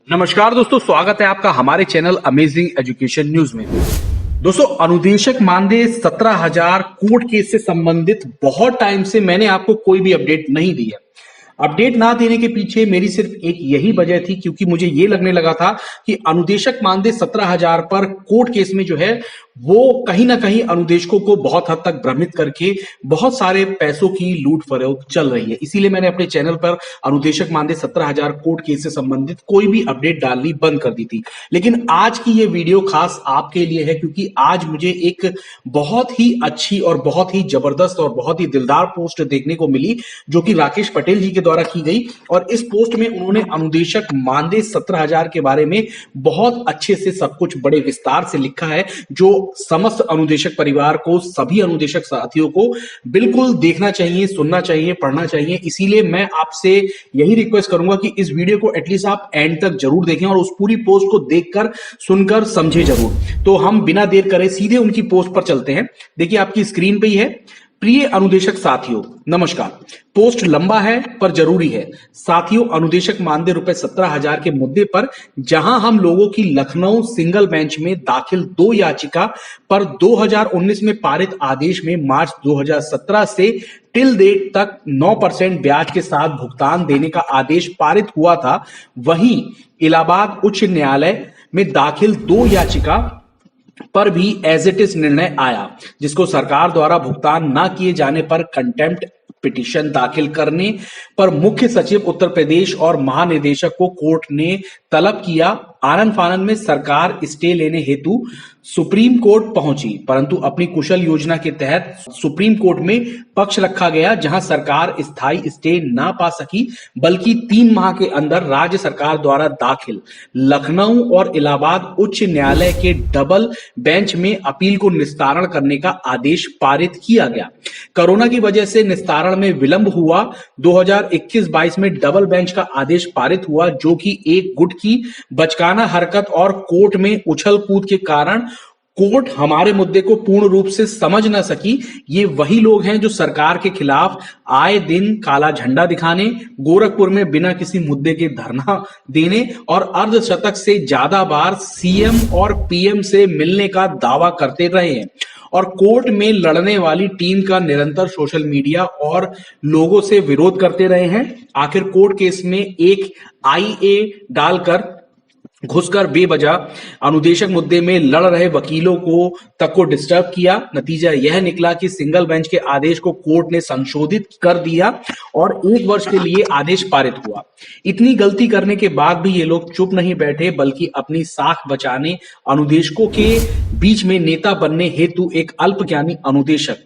नमस्कार दोस्तों, स्वागत है आपका हमारे चैनल अमेजिंग एजुकेशन न्यूज में। दोस्तों, अनुदेशक मानदेय 17,000 कोर्ट केस से संबंधित बहुत टाइम से मैंने आपको कोई भी अपडेट नहीं दी है। अपडेट ना देने के पीछे मेरी सिर्फ एक यही वजह थी, क्योंकि मुझे ये लगने लगा था कि अनुदेशक मानदेय 17,000 पर कोर्ट केस में जो है वो कहीं ना कहीं अनुदेशकों को बहुत हद तक भ्रमित करके बहुत सारे पैसों की लूट फरोख्त चल रही है। इसीलिए मैंने अपने चैनल पर अनुदेशक मानदेय 17,000 कोर्ट केस से संबंधित कोई भी अपडेट डालनी बंद कर दी थी। लेकिन आज की ये वीडियो खास आपके लिए है, क्योंकि आज मुझे एक बहुत ही अच्छी और बहुत ही जबरदस्त और बहुत ही दिलदार पोस्ट देखने को मिली, जो कि राकेश पटेल जी के द्वारा की गई। और इस पोस्ट में उन्होंने अनुदेशक मानदेय 17,000 के बारे में बहुत अच्छे से सब कुछ बड़े विस्तार से लिखा है, जो समस्त अनुदेशक परिवार को, सभी अनुदेशक साथियों को बिल्कुल देखना चाहिए, सुनना चाहिए, पढ़ना चाहिए। इसीलिए मैं आपसे यही रिक्वेस्ट करूंगा कि इस वीडियो को एटलीस्ट आप एंड तक जरूर देखें और उस पूरी पोस्ट को देखकर सुनकर समझे जरूर। तो हम बिना देर करे सीधे उनकी पोस्ट पर चलते हैं। देखिए, आपकी स्क्रीन पे ही है। प्रिय अनुदेशक साथियों, नमस्कार। पोस्ट लंबा है पर जरूरी है। साथियों, अनुदेशक मानदेय रुपए 17,000 के मुद्दे पर जहां हम लोगों की लखनऊ सिंगल बेंच में दाखिल 2 याचिका पर 2019 में पारित आदेश में मार्च 2017 से टिल डेट तक 9% ब्याज के साथ भुगतान देने का आदेश पारित हुआ था, वहीं इलाहाबाद उच्च न्यायालय में दाखिल 2 याचिका पर भी एज इट इज निर्णय आया, जिसको सरकार द्वारा भुगतान न किए जाने पर कंटेम्प्ट पिटीशन दाखिल करने पर मुख्य सचिव उत्तर प्रदेश और महानिदेशक को कोर्ट ने तलब किया। आनन फानन में सरकार स्टे लेने हेतु सुप्रीम कोर्ट पहुंची, परंतु अपनी कुशल योजना के तहत सुप्रीम कोर्ट में पक्ष रखा गया, जहां सरकार स्थायी स्टे ना पा सकी, बल्कि 3 माह के अंदर राज्य सरकार द्वारा दाखिल लखनऊ और इलाहाबाद उच्च न्यायालय के डबल बेंच में अपील को निस्तारण करने का आदेश पारित किया गया। कोरोना की वजह से निस्तारण में विलंब हुआ। 2021-22 में डबल बेंच का आदेश पारित हुआ, जो कि एक गुट की बचकाना हरकत और कोर्ट में उछल कूद के कारण कोर्ट हमारे मुद्दे को पूर्ण रूप से समझ न सकी। ये वही लोग हैं जो सरकार के खिलाफ आए दिन काला झंडा दिखाने, गोरखपुर में बिना किसी मुद्दे के धरना देने और अर्धशतक से ज्यादा बार सीएम और पीएम से मिलने का दावा करते रहे हैं, और कोर्ट में लड़ने वाली टीम का निरंतर सोशल मीडिया और लोगों से विरोध करते रहे हैं। आखिर कोर्ट केस में एक आईए डालकर घुसकर बेवजह अनुदेशक मुद्दे में लड़ रहे वकीलों को तक को डिस्टर्ब किया। नतीजा यह निकला कि सिंगल बेंच के आदेश को कोर्ट ने संशोधित कर दिया और 1 वर्ष के लिए आदेश पारित हुआ। इतनी गलती करने के बाद भी ये लोग चुप नहीं बैठे, बल्कि अपनी साख बचाने अनुदेशकों के बीच में नेता बनने हेतु एक अल्पज्ञानी अनुदेशक,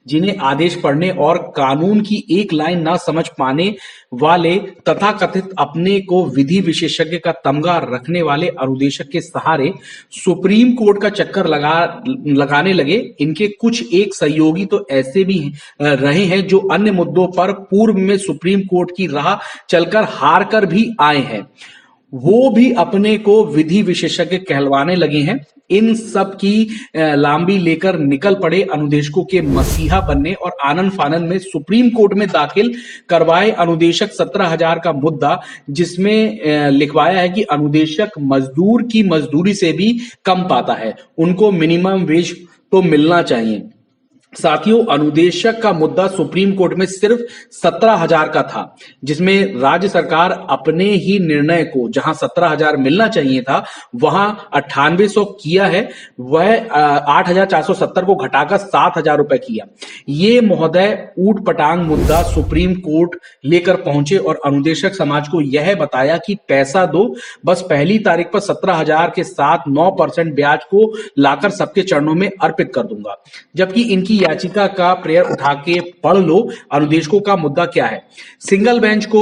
जिन्हें आदेश पढ़ने और कानून की एक लाइन ना समझ पाने वाले तथाकथित अपने को विधि विशेषज्ञ का तमगा रखने वाले अनुदेशक के सहारे सुप्रीम कोर्ट का चक्कर लगाने लगे। इनके कुछ एक सहयोगी तो ऐसे भी रहे हैं जो अन्य मुद्दों पर पूर्व में सुप्रीम कोर्ट की राह चलकर हार कर भी आए हैं, वो भी अपने को विधि विशेषज्ञ कहलवाने लगे हैं। इन सब की लांबी लेकर निकल पड़े अनुदेशकों के मसीहा बनने और आनन फानन में सुप्रीम कोर्ट में दाखिल करवाए अनुदेशक 17,000 का मुद्दा, जिसमें लिखवाया है कि अनुदेशक मजदूर की मजदूरी से भी कम पाता है, उनको मिनिमम वेज तो मिलना चाहिए। साथियों, अनुदेशक का मुद्दा सुप्रीम कोर्ट में सिर्फ 17,000 का था, जिसमें राज्य सरकार अपने ही निर्णय को, जहां 17,000 मिलना चाहिए था, वहां 9800 किया है, वह 8,470 को घटाकर 7,000 रुपए किया। ये महोदय ऊट पटांग मुद्दा सुप्रीम कोर्ट लेकर पहुंचे और अनुदेशक समाज को यह बताया कि पैसा दो, बस पहली तारीख पर 17,000 के साथ 9% ब्याज को लाकर सबके चरणों में अर्पित कर दूंगा। जबकि इनकी याचिका का प्रेयर उठा के पढ़ लो, अनुदेशकों का मुद्दा क्या है, सिंगल बेंच को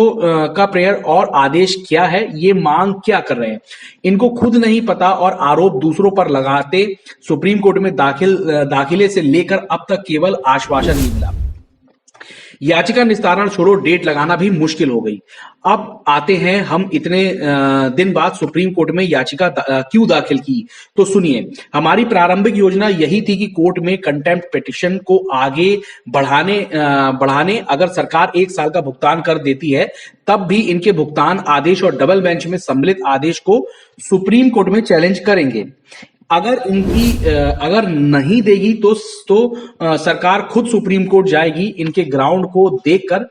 का प्रेयर और आदेश क्या है, ये मांग क्या कर रहे हैं, इनको खुद नहीं पता और आरोप दूसरों पर लगाते। सुप्रीम कोर्ट में दाखिले से लेकर अब तक केवल आश्वासन ही मिला। याचिका निस्तारण छोड़ो, डेट लगाना भी मुश्किल हो गई। अब आते हैं हम इतने दिन बाद सुप्रीम कोर्ट में याचिका क्यों दाखिल की, तो सुनिए। हमारी प्रारंभिक योजना यही थी कि कोर्ट में कंटेम्प्ट पिटिशन को आगे बढ़ाने अगर सरकार 1 साल का भुगतान कर देती है तब भी इनके भुगतान आदेश और डबल बेंच में सम्मिलित आदेश को सुप्रीम कोर्ट में चैलेंज करेंगे। अगर नहीं देगी तो सरकार खुद सुप्रीम कोर्ट जाएगी इनके ग्राउंड को देखकर,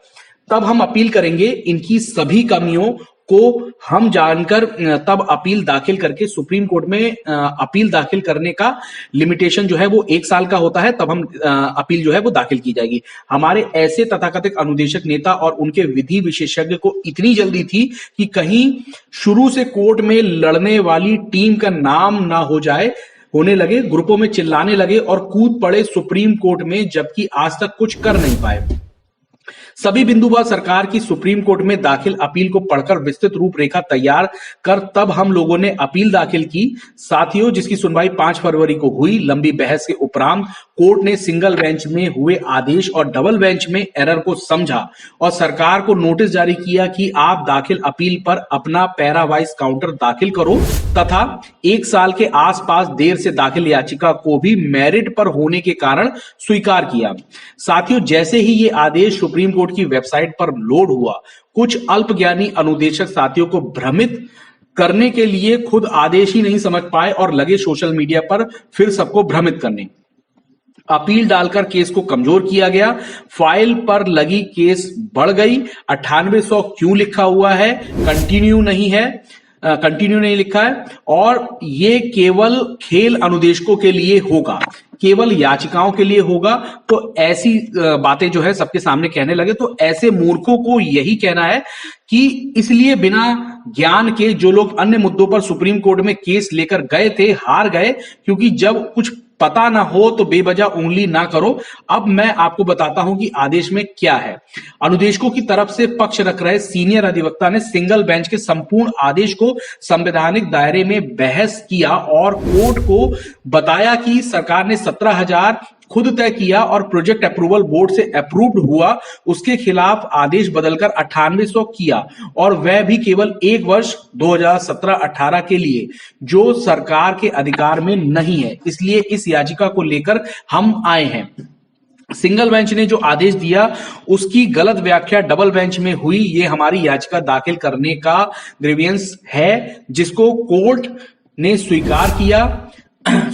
तब हम अपील करेंगे। इनकी सभी कमियों को हम जानकर तब अपील दाखिल करके सुप्रीम कोर्ट में अपील दाखिल करने का लिमिटेशन जो है वो 1 साल का होता है, तब हम अपील जो है वो दाखिल की जाएगी। हमारे ऐसे तथाकथित अनुदेशक नेता और उनके विधि विशेषज्ञ को इतनी जल्दी थी कि कहीं शुरू से कोर्ट में लड़ने वाली टीम का नाम ना होने लगे, ग्रुपों में चिल्लाने लगे और कूद पड़े सुप्रीम कोर्ट में, जबकि आज तक कुछ कर नहीं पाए। सभी बिंदुवार सरकार की सुप्रीम कोर्ट में दाखिल अपील को पढ़कर विस्तृत रूपरेखा तैयार कर तब हम लोगों ने अपील दाखिल की। साथियों, जिसकी सुनवाई 5 फरवरी को हुई। लंबी बहस के उपरांत कोर्ट ने सिंगल बेंच में हुए आदेश और डबल बेंच में एरर को समझा और सरकार को नोटिस जारी किया कि आप दाखिल अपील पर अपना पैरावाइज काउंटर दाखिल करो तथा 1 साल के आसपास देर से दाखिल याचिका को भी मेरिट पर होने के कारण स्वीकार किया। साथियों, जैसे ही ये आदेश सुप्रीम कोर्ट की वेबसाइट पर लोड हुआ, कुछ अल्पज्ञानी अनुदेशक साथियों को भ्रमित करने के लिए खुद आदेश ही नहीं समझ पाए और लगे सोशल मीडिया पर फिर सबको भ्रमित करने। अपील डालकर केस को कमजोर किया गया। फाइल पर लगी केस बढ़ गई। 9800 क्यों लिखा हुआ है, कंटिन्यू नहीं लिखा है। और ये केवल खेल अनुदेशकों के लिए होगा, केवल याचिकाओं के लिए होगा। तो ऐसी बातें जो है सबके सामने कहने लगे। तो ऐसे मूर्खों को यही कहना है कि इसलिए बिना ज्ञान के जो लोग अन्य मुद्दों पर सुप्रीम कोर्ट में केस लेकर गए थे, हार गए, क्योंकि जब कुछ पता ना हो तो बेवजह उंगली ना करो। अब मैं आपको बताता हूं कि आदेश में क्या है। अनुदेशकों की तरफ से पक्ष रख रहे सीनियर अधिवक्ता ने सिंगल बेंच के संपूर्ण आदेश को संवैधानिक दायरे में बहस किया और कोर्ट को बताया कि सरकार ने 17,000 खुद तय किया और प्रोजेक्ट अप्रूवल बोर्ड से अप्रूव्ड हुआ, उसके खिलाफ आदेश बदलकर 9800 किया और वह भी केवल 1 वर्ष 2017-18 के लिए, जो सरकार के अधिकार में नहीं है। इसलिए इस याचिका को लेकर हम आए हैं। सिंगल बेंच ने जो आदेश दिया उसकी गलत व्याख्या डबल बेंच में हुई। ये हमारी याचिका दाखिल करने का ग्रीवियंस है, जिसको कोर्ट ने स्वीकार किया।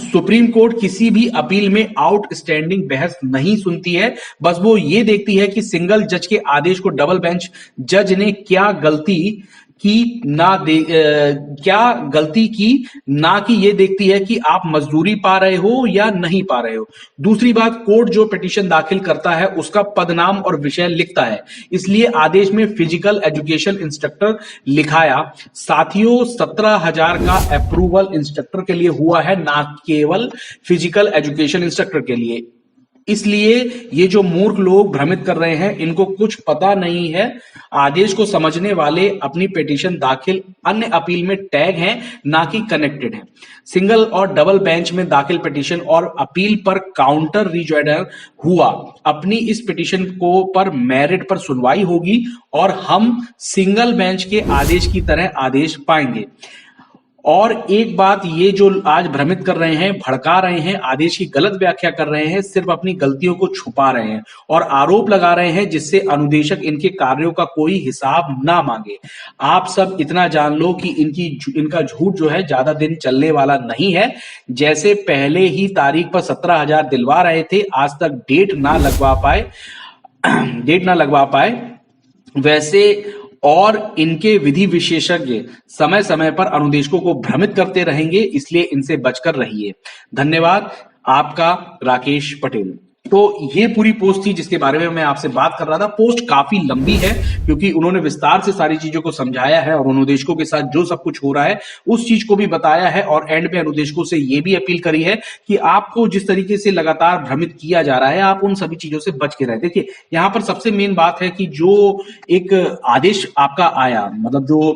सुप्रीम कोर्ट किसी भी अपील में आउटस्टैंडिंग बहस नहीं सुनती है, बस वो ये देखती है कि सिंगल जज के आदेश को डबल बेंच जज ने क्या गलती की, ना कि ये देखती है कि आप मजदूरी पा रहे हो या नहीं पा रहे हो। दूसरी बात, कोर्ट जो पिटीशन दाखिल करता है उसका पदनाम और विषय लिखता है, इसलिए आदेश में फिजिकल एजुकेशन इंस्ट्रक्टर लिखाया। साथियों, 17,000 का अप्रूवल इंस्ट्रक्टर के लिए हुआ है, ना केवल फिजिकल एजुकेशन इंस्ट्रक्टर के लिए। इसलिए ये जो मूर्ख लोग भ्रमित कर रहे हैं, इनको कुछ पता नहीं है। आदेश को समझने वाले अपनी पिटीशन दाखिल अन्य अपील में टैग हैं, ना कि कनेक्टेड हैं। सिंगल और डबल बेंच में दाखिल पिटीशन और अपील पर काउंटर रिजॉइंडर हुआ। अपनी इस पिटीशन को पर मेरिट पर सुनवाई होगी और हम सिंगल बेंच के आदेश की तरह आदेश पाएंगे। और एक बात, ये जो आज भ्रमित कर रहे हैं, भड़का रहे हैं, आदेश की गलत व्याख्या कर रहे हैं, सिर्फ अपनी गलतियों को छुपा रहे हैं और आरोप लगा रहे हैं जिससे अनुदेशक इनके कार्यों का कोई हिसाब ना मांगे। आप सब इतना जान लो कि इनका झूठ जो है ज्यादा दिन चलने वाला नहीं है। जैसे पहले ही तारीख पर 17,000 दिलवा रहे थे, आज तक डेट ना लगवा पाए, वैसे और इनके विधि विशेषज्ञ समय समय पर अनुदेशकों को भ्रमित करते रहेंगे, इसलिए इनसे बचकर रहिए। धन्यवाद। आपका राकेश पटेल। तो ये पूरी पोस्ट थी जिसके बारे में मैं आपसे बात कर रहा था। पोस्ट काफी लंबी है क्योंकि उन्होंने विस्तार से सारी चीजों को समझाया है और अनुदेशकों के साथ जो सब कुछ हो रहा है उस चीज को भी बताया है और एंड में अनुदेशकों से ये भी अपील करी है कि आपको जिस तरीके से लगातार भ्रमित किया जा रहा है, आप उन सभी चीजों से बच के रहे। देखिए, यहाँ पर सबसे मेन बात है कि जो एक आदेश आपका आया, मतलब जो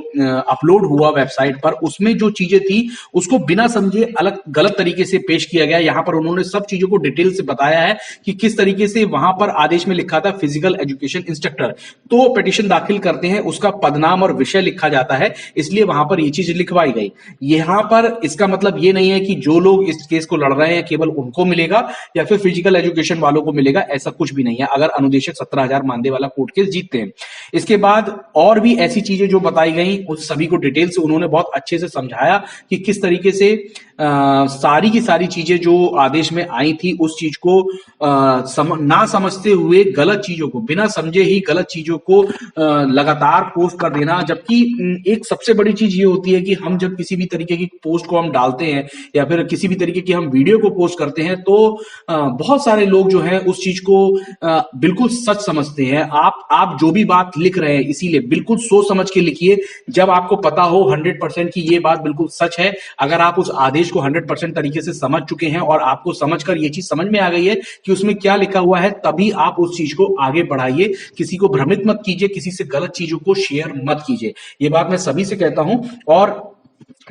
अपलोड हुआ वेबसाइट पर, उसमें जो चीजें थी उसको बिना समझे अलग गलत तरीके से पेश किया गया। यहाँ पर उन्होंने सब चीजों को डिटेल से बताया है कि किस तरीके से वहां पर आदेश में लिखा था फिजिकल एजुकेशन इंस्ट्रक्टर, तो पिटीशन दाखिल करते हैं, उसका पदनाम और विषय लिखा जाता है, इसलिए वहां पर ये चीज लिखवाई गई। यहां पर इसका मतलब ये नहीं है कि जो लोग इस केस को लड़ रहे हैं केवल उनको मिलेगा या फिर फिजिकल एजुकेशन वालों को मिलेगा, ऐसा कुछ भी नहीं है अगर अनुदेशक 17,000 मानदेय वाला कोर्ट केस जीतते हैं। इसके बाद और भी ऐसी चीजें जो बताई गई उस सभी को डिटेल से उन्होंने बहुत अच्छे से समझाया कि किस तरीके से सारी की सारी चीजें जो आदेश में आई थी उस चीज को ना समझते हुए गलत चीजों को, बिना समझे ही गलत चीजों को लगातार पोस्ट कर देना। जबकि एक सबसे बड़ी चीज ये होती है कि हम जब किसी भी तरीके की पोस्ट को हम डालते हैं या फिर किसी भी तरीके की हम वीडियो को पोस्ट करते हैं तो बहुत सारे लोग जो है उस चीज को बिल्कुल सच समझते हैं। आप जो भी बात लिख रहे हैं इसीलिए बिल्कुल सोच समझ के लिखिए, जब आपको पता हो 100% की ये बात बिल्कुल सच है। अगर आप उस आदेश को 100% तरीके से समझ चुके हैं और आपको समझकर ये चीज समझ में आ गई है कि उसमें क्या लिखा हुआ है, तभी आप उस चीज को आगे बढ़ाइए। किसी को भ्रमित मत कीजिए, किसी से गलत चीजों को शेयर मत कीजिए। ये बात मैं सभी से कहता हूं और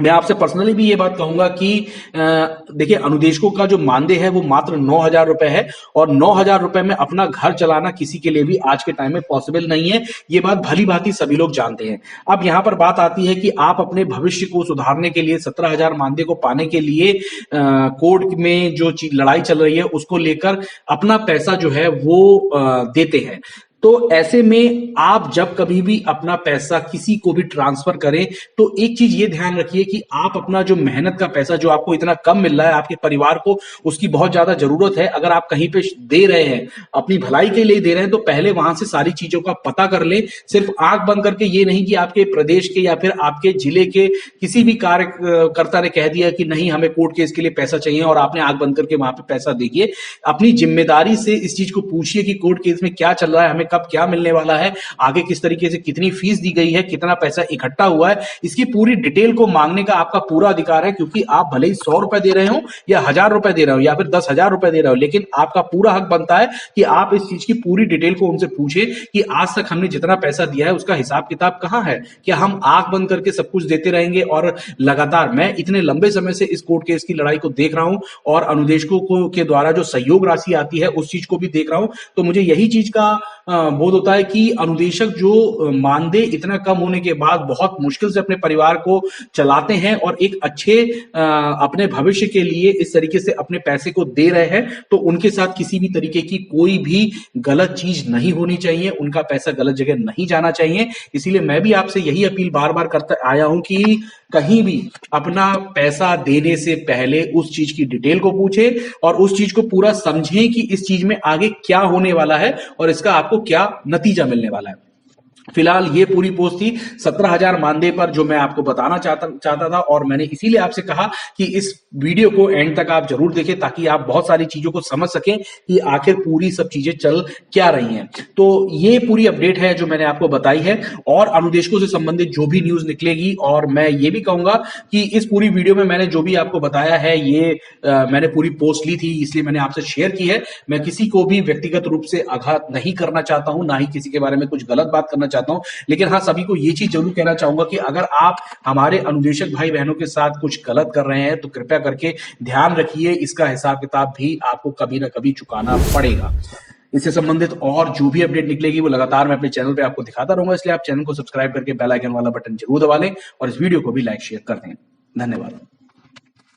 मैं आपसे पर्सनली भी ये बात कहूंगा कि देखिए अनुदेशकों का जो मानदेय है वो मात्र 9,000 रुपए है और 9,000 रुपए में अपना घर चलाना किसी के लिए भी आज के टाइम में पॉसिबल नहीं है। ये बात भली भांति सभी लोग जानते हैं। अब यहां पर बात आती है कि आप अपने भविष्य को सुधारने के लिए 17,000 मानदेय को पाने के लिए कोर्ट में जो लड़ाई चल रही है उसको लेकर अपना पैसा जो है वो देते हैं। तो ऐसे में आप जब कभी भी अपना पैसा किसी को भी ट्रांसफर करें तो एक चीज ये ध्यान रखिए कि आप अपना जो मेहनत का पैसा जो आपको इतना कम मिल रहा है, आपके परिवार को उसकी बहुत ज्यादा जरूरत है, अगर आप कहीं पे दे रहे हैं अपनी भलाई के लिए दे रहे हैं तो पहले वहां से सारी चीजों का पता कर लें। सिर्फ आंख बंद करके ये नहीं कि आपके प्रदेश के या फिर आपके जिले के किसी भी कार्यकर्ता ने कह दिया कि नहीं हमें कोर्ट केस के लिए पैसा चाहिए और आपने आंख बंद करके वहां पे पैसा देखिए। अपनी जिम्मेदारी से इस चीज को पूछिए कि कोर्ट केस में क्या चल रहा है, हमें कब क्या मिलने वाला है, आगे किस तरीके से कितनी फीस दी गई है, कितना पैसा इकट्ठा हुआ है, इसकी पूरी डिटेल को मांगने का आपका पूरा अधिकार है। क्योंकि आप भले ही 100 रुपए दे रहे हो या 1,000 रुपए दे रहे हो या फिर 10,000 रुपए दे रहे हो, लेकिन आपका पूरा हक बनता है कि आप इस चीज की पूरी डिटेल को उनसे पूछे कि आज तक हमने जितना पैसा दिया है उसका हिसाब किताब कहां है। क्या हम आंख बंद करके सब कुछ देते रहेंगे? और लगातार मैं इतने लंबे समय से इस कोर्ट केस की लड़ाई को देख रहा हूं और अनुदेशकों को के द्वारा जो सहयोग राशि आती है उस चीज को भी देख रहा हूं, तो मुझे यही चीज का बोध होता है कि अनुदेशक जो मानदेय इतना कम होने के बाद बहुत मुश्किल से अपने परिवार को चलाते हैं और एक अच्छे अपने भविष्य के लिए इस तरीके से अपने पैसे को दे रहे हैं, तो उनके साथ किसी भी तरीके की कोई भी गलत चीज नहीं होनी चाहिए, उनका पैसा गलत जगह नहीं जाना चाहिए। इसीलिए मैं भी आपसे यही अपील बार बार करता आया हूं कि कहीं भी अपना पैसा देने से पहले उस चीज की डिटेल को पूछे और उस चीज को पूरा समझें कि इस चीज में आगे क्या होने वाला है और इसका आपको क्या नतीजा मिलने वाला है। फिलहाल ये पूरी पोस्ट थी 17,000 मानदेय पर जो मैं आपको बताना चाहता था और मैंने इसीलिए आपसे कहा कि इस वीडियो को एंड तक आप जरूर देखें ताकि आप बहुत सारी चीजों को समझ सकें कि आखिर पूरी सब चीजें चल क्या रही हैं। तो ये पूरी अपडेट है जो मैंने आपको बताई है और अनुदेशकों से संबंधित जो भी न्यूज निकलेगी, और मैं ये भी कहूंगा कि इस पूरी वीडियो में मैंने जो भी आपको बताया है ये मैंने पूरी पोस्ट ली थी इसलिए मैंने आपसे शेयर की है। मैं किसी को भी व्यक्तिगत रूप से आघात नहीं करना चाहता हूं, ना ही किसी के बारे में कुछ गलत बात करना चाहता हूं, लेकिन हाँ सभी को ये चीज जरूर कहना चाहूंगा कि अगर आप हमारे अनुदेशक भाई बहनों के साथ कुछ गलत कर रहे हैं तो कृपया करके ध्यान रखिए, इसका हिसाब किताब भी आपको कभी ना कभी चुकाना पड़ेगा। इससे संबंधित और जो भी अपडेट निकलेगी वो लगातार मैं अपने चैनल पे आपको दिखाता रहूंगा, इसलिए आप चैनल को सब्सक्राइब करके बेल आइकन वाला बटन जरूर दबा लें और इस वीडियो को भी लाइक शेयर कर दें। धन्यवाद।